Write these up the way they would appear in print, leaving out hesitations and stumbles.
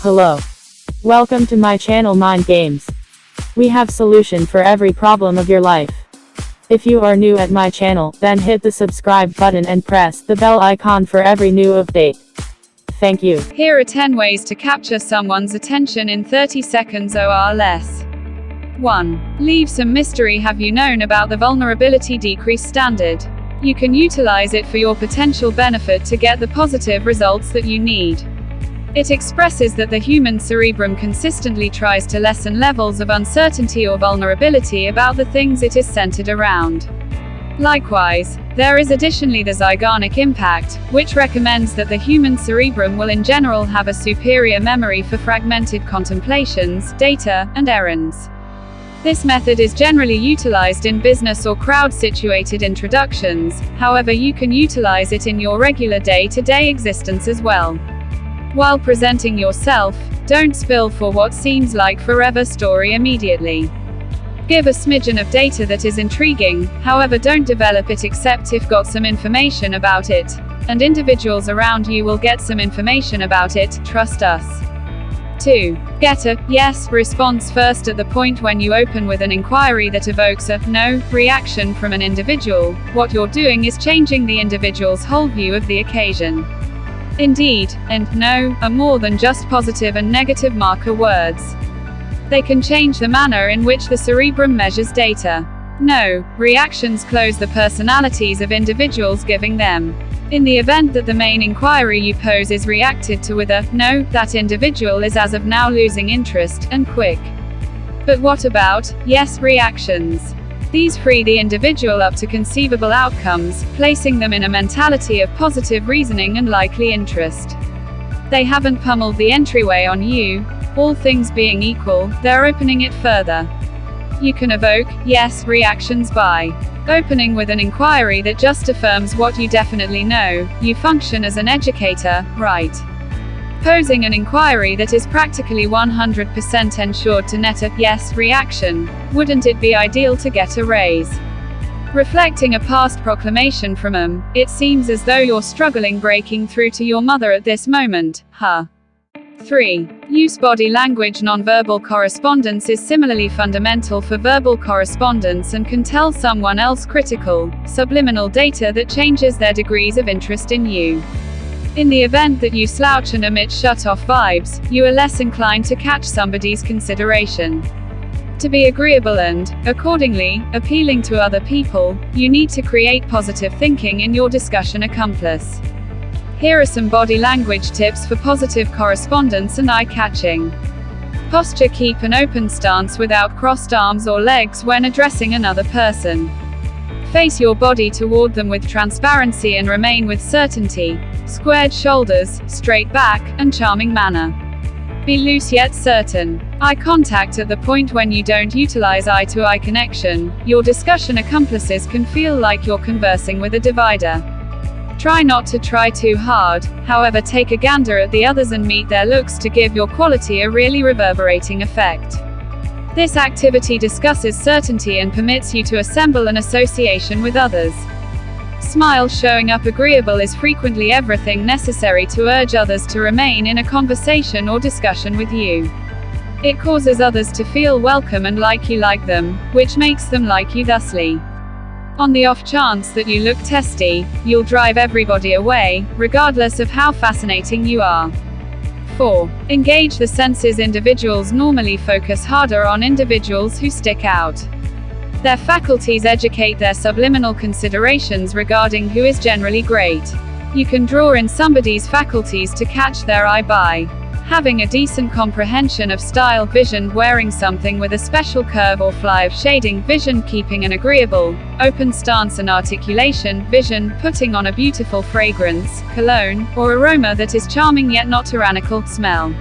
Hello. Welcome to my channel Mind Games. We have solution for every problem of your life. If you are new at my channel, then hit the subscribe button and press the bell icon for every new update. Thank you. Here are 10 ways to capture someone's attention in 30 seconds or less. 1. Leave some mystery. Have you known about the vulnerability decrease standard? You can utilize it for your potential benefit to get the positive results that you need. It expresses that the human cerebrum consistently tries to lessen levels of uncertainty or vulnerability about the things it is centered around. Likewise, there is additionally the Zeigarnik impact, which recommends that the human cerebrum will in general have a superior memory for fragmented contemplations, data, and errands. This method is generally utilized in business or crowd-situated introductions, however you can utilize it in your regular day-to-day existence as well. While presenting yourself, don't spill for what seems like forever story immediately. Give a smidgen of data that is intriguing, however don't develop it except if got some information about it. And individuals around you will get some information about it, trust us. 2. Get a yes response first at the point when you open with an inquiry that evokes a no reaction from an individual. What you're doing is changing the individual's whole view of the occasion. Indeed, and no are more than just positive and negative marker words. They can change the manner in which the cerebrum measures data. No reactions close the personalities of individuals giving them. In the event that the main inquiry you pose is reacted to with a no, that individual is as of now losing interest, and quick. But what about yes reactions? These free the individual up to conceivable outcomes, placing them in a mentality of positive reasoning and likely interest. They haven't pummeled the entryway on you. All things being equal, they're opening it further. You can evoke yes reactions by opening with an inquiry that just affirms what you definitely know. You function as an educator, right? Posing an inquiry that is practically 100% ensured to net a yes reaction. Wouldn't it be ideal to get a raise? Reflecting a past proclamation from them, it seems as though you're struggling breaking through to your mother at this moment, huh? 3. Use body language. Nonverbal correspondence is similarly fundamental for verbal correspondence and can tell someone else critical, subliminal data that changes their degrees of interest in you. In the event that you slouch and emit shut-off vibes, you are less inclined to catch somebody's consideration. To be agreeable and, accordingly, appealing to other people, you need to create positive thinking in your discussion accomplice. Here are some body language tips for positive correspondence and eye-catching. Posture. Keep an open stance without crossed arms or legs when addressing another person. Face your body toward them with transparency and remain with certainty, squared shoulders, straight back, and charming manner. Be loose yet certain. Eye contact. At the point when you don't utilize eye-to-eye connection, your discussion accomplices can feel like you're conversing with a divider. Try not to try too hard, however take a gander at the others and meet their looks to give your quality a really reverberating effect. This activity discusses certainty and permits you to assemble an association with others. Smile. Showing up agreeable is frequently everything necessary to urge others to remain in a conversation or discussion with you. It causes others to feel welcome and like you like them, which makes them like you thusly. On the off chance that you look testy, you'll drive everybody away, regardless of how fascinating you are. 4. Engage the senses. Individuals normally focus harder on individuals who stick out. Their faculties educate their subliminal considerations regarding who is generally great. You can draw in somebody's faculties to catch their eye by having a decent comprehension of style, vision, wearing something with a special curve or fly of shading, vision, keeping an agreeable, open stance and articulation, vision, putting on a beautiful fragrance, cologne, or aroma that is charming yet not tyrannical, smell.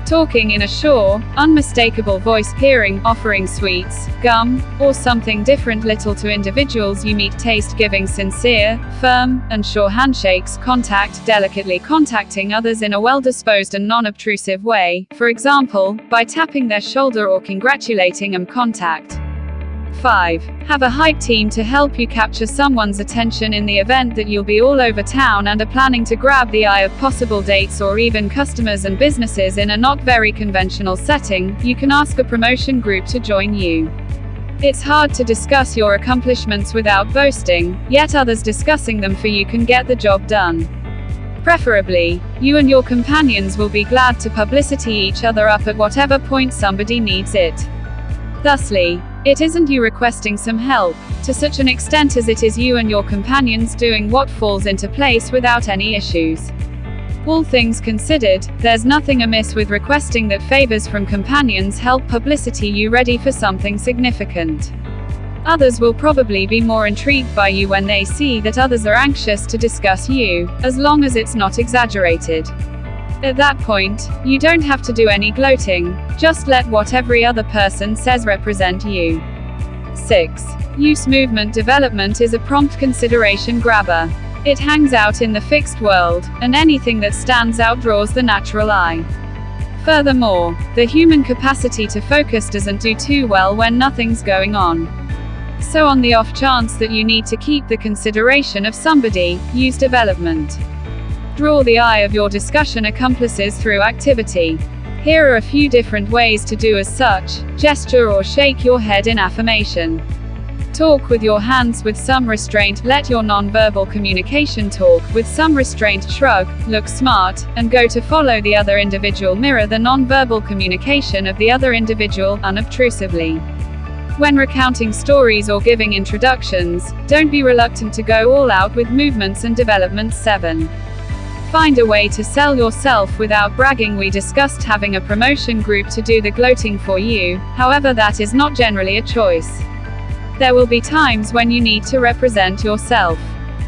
Talking in a sure, unmistakable voice, hearing, offering sweets, gum, or something different little to individuals you meet, taste, giving sincere, firm, and sure handshakes, contact, delicately contacting others in a well-disposed and non-obtrusive way, for example, by tapping their shoulder or congratulating them, contact. 5. Have a hype team to help you capture someone's attention in the event that you'll be all over town and are planning to grab the eye of possible dates or even customers and businesses in a not very conventional setting. You can ask a promotion group to join you. It's hard to discuss your accomplishments without boasting, yet others discussing them for you can get the job done. Preferably, you and your companions will be glad to publicity each other up at whatever point somebody needs it. Thusly, it isn't you requesting some help, to such an extent as it is you and your companions doing what falls into place without any issues. All things considered, there's nothing amiss with requesting that favors from companions help publicity you ready for something significant. Others will probably be more intrigued by you when they see that others are anxious to discuss you, as long as it's not exaggerated. At that point, you don't have to do any gloating, just let what every other person says represent you. 6. Use movement development is a prompt consideration grabber. It hangs out in the fixed world, and anything that stands out draws the natural eye. Furthermore, the human capacity to focus doesn't do too well when nothing's going on. So on the off chance that you need to keep the consideration of somebody, use development. Draw the eye of your discussion accomplices through activity. Here are a few different ways to do as such: gesture or shake your head in affirmation. Talk with your hands with some restraint, let your non-verbal communication talk with some restraint, shrug, look smart, and go to follow the other individual, mirror the non-verbal communication of the other individual, unobtrusively. When recounting stories or giving introductions, don't be reluctant to go all out with movements and developments. 7. Find a way to sell yourself without bragging. We discussed having a promotion group to do the gloating for you, however that is not generally a choice. There will be times when you need to represent yourself.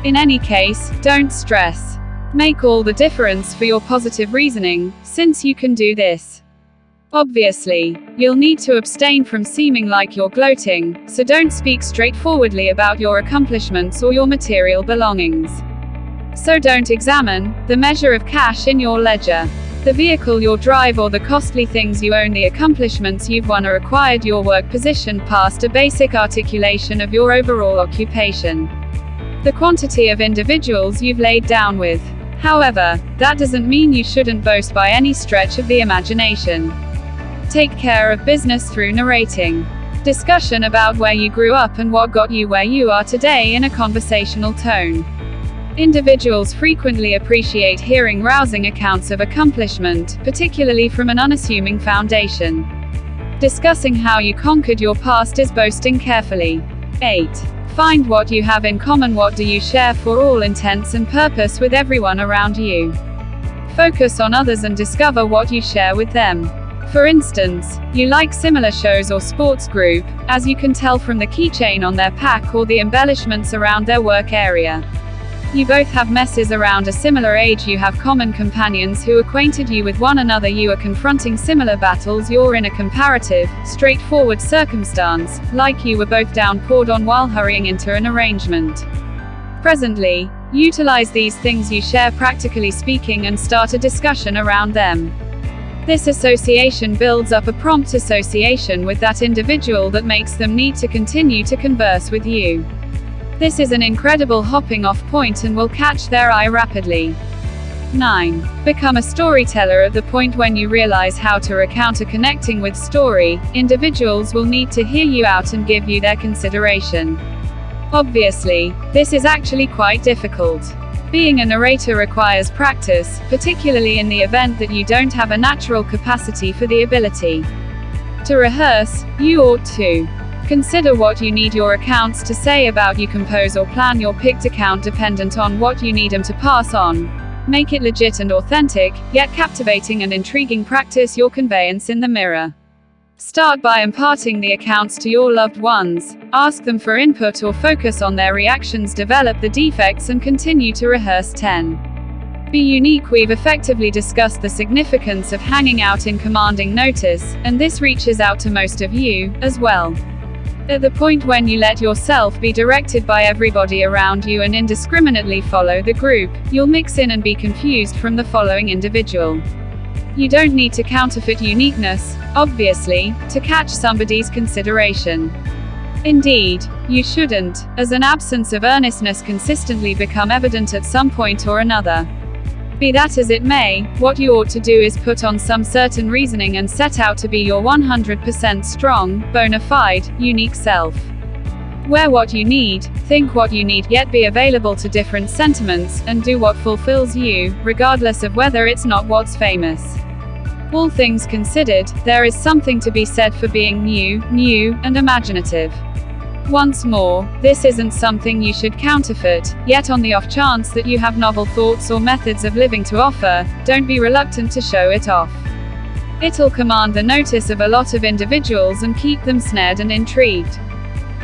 In any case, don't stress. Make all the difference for your positive reasoning, since you can do this. Obviously, you'll need to abstain from seeming like you're gloating, so don't speak straightforwardly about your accomplishments or your material belongings. So don't examine the measure of cash in your ledger, the vehicle you drive, or the costly things you own. The accomplishments you've won or acquired, your work position, past a basic articulation of your overall occupation. The quantity of individuals you've laid down with. However, that doesn't mean you shouldn't boast by any stretch of the imagination. Take care of business through narrating. Discussion about where you grew up and what got you where you are today in a conversational tone. Individuals frequently appreciate hearing rousing accounts of accomplishment, particularly from an unassuming foundation. Discussing how you conquered your past is boasting carefully. 8. Find what you have in common. What do you share for all intents and purpose with everyone around you? Focus on others and discover what you share with them. For instance, you like similar shows or sports group, as you can tell from the keychain on their pack or the embellishments around their work area. You both have messes around a similar age. You have common companions who acquainted you with one another. You are confronting similar battles. You're in a comparative, straightforward circumstance, like you were both downpoured on while hurrying into an arrangement. Presently, utilize these things you share, practically speaking, and start a discussion around them. This association builds up a prompt association with that individual that makes them need to continue to converse with you. This is an incredible hopping off point and will catch their eye rapidly. 9. Become a storyteller. At the point when you realize how to recount a connecting with story, individuals will need to hear you out and give you their consideration. Obviously, this is actually quite difficult. Being a narrator requires practice, particularly in the event that you don't have a natural capacity for the ability. To rehearse, you ought to consider what you need your accounts to say about you. Compose or plan your picked account dependent on what you need them to pass on. Make it legit and authentic, yet captivating and intriguing. Practice your conveyance in the mirror. Start by imparting the accounts to your loved ones. Ask them for input or focus on their reactions. Develop the defects and continue to rehearse. 10. Be unique. We've effectively discussed the significance of hanging out in commanding notice, and this reaches out to most of you, as well. At the point when you let yourself be directed by everybody around you and indiscriminately follow the group, you'll mix in and be confused from the following individual. You don't need to counterfeit uniqueness, obviously, to catch somebody's consideration. Indeed, you shouldn't, as an absence of earnestness consistently become evident at some point or another. Be that as it may, what you ought to do is put on some certain reasoning and set out to be your 100% strong, bona fide, unique self. Wear what you need, think what you need, yet be available to different sentiments, and do what fulfills you, regardless of whether it's not what's famous. All things considered, there is something to be said for being new, and imaginative. Once more, this isn't something you should counterfeit, yet on the off chance that you have novel thoughts or methods of living to offer, don't be reluctant to show it off. It'll command the notice of a lot of individuals and keep them snared and intrigued.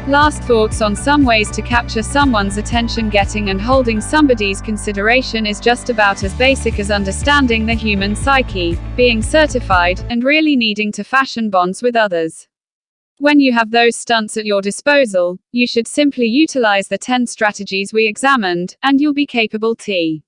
Last thoughts on some ways to capture someone's attention. Getting and holding somebody's consideration is just about as basic as understanding the human psyche, being certified, and really needing to fashion bonds with others. When you have those stunts at your disposal, you should simply utilize the 10 strategies we examined, and you'll be capable to